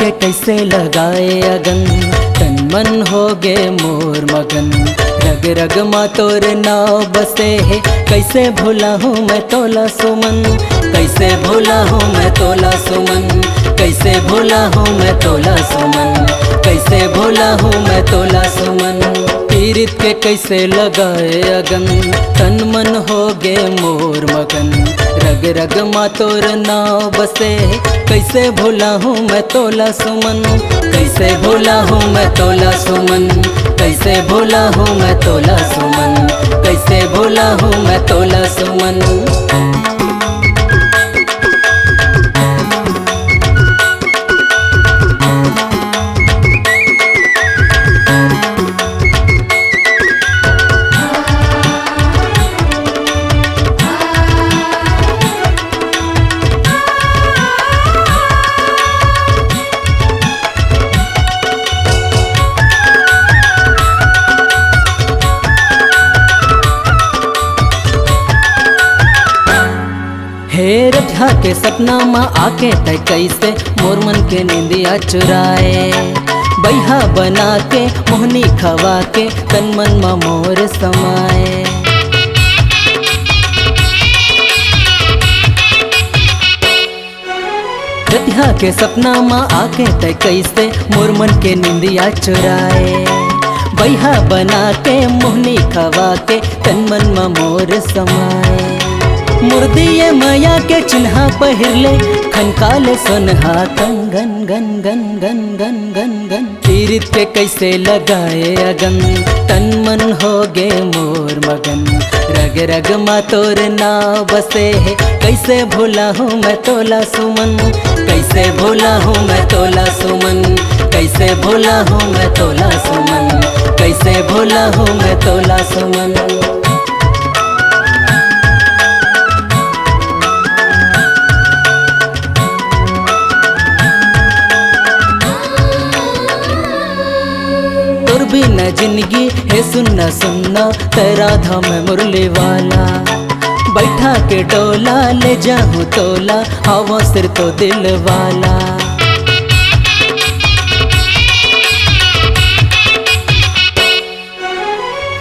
के कैसे लगाए अगन, तन मन हो गे मोर मगन। रग रग मा तोर नाव बसे है, कैसे भूला हूँ मैं तोला सुमन। कैसे भूला हूँ मैं तोला सुमन, कैसे भूला हूँ मैं तोला सुमन, कैसे भूला हूँ मैं तोला सुमन। पीरित के कैसे लगाए अगन, तन मन हो गे मोर मगन। रग रग मा तोर नाव बसे है, कैसे भूला हूँ मैं तोला सुमन। कैसे भूला हूँ मैं तोला सुमन, कैसे भूला हूँ मैं तोला सुमन, कैसे भूला हूँ मैं तोला सुमन। हे रखा के सपना माँ आके तय कैसे मोर मन के नींदिया चुराए। बैहा बना के मोहनी खवा के तन मन मा मोर समाए। रतिया के सपना माँ आके तय कैसे मोर मन के नींदिया चुराए। बैहा बना के मोहनी खवा के तन मन मा मोर समाए। मुर्दिये माया के चिन्हा पहिरले, खनकाले सोनहा कंगन गन गन गन गन गन गन। पीरित के कैसे लगाए अगन, तन मन हो गे मोर मगन। रग रग मा तोर नाव बसे है, कैसे भूला हूँ मैं तोला सुमन। कैसे भूला हूँ मैं तोला सुमन, कैसे भूला हूँ मैं तोला सुमन, कैसे भूला हूँ मैं तोला सुमन। बिना जिंदगी है सुनना सुनना, तेरा धाम मुरली वाला। बैठा के डोला ले जाऊँ तोला, हवा सिर तो दिल वाला।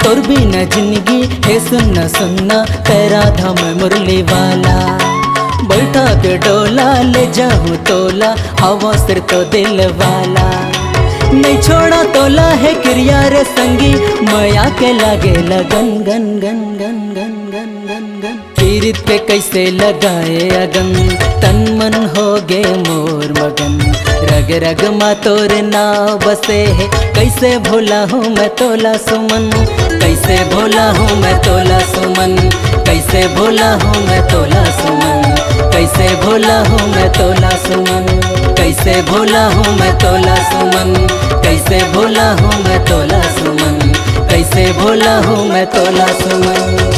तोर बिना जिंदगी है सुनना सुनना, तेरा धाम मुरली वाला। बैठा के डोला ले जाऊँ तोला, हवा सिर तो दिल वाला। नहीं छोड़ा तोला है क्रिया रे संगी, माया के लागे लगन गन गन गन गन गन गन गन। पीरित के कैसे लगाए अगन, तन मन हो गे मोर मगन। रग रग मा तोर नाव बसे है, कैसे भूला हूँ मैं तोला सुमन। कैसे भूला हूँ मैं तोला सुमन, कैसे भूला हूँ मैं तोला सुमन, कैसे भूला हूँ मैं तोला सुमन, कैसे भूला हूँ मैं तोला सुमन, कैसे भूला हूँ मैं तोला सुमन, कैसे भूला हूँ मैं तोला सुमन।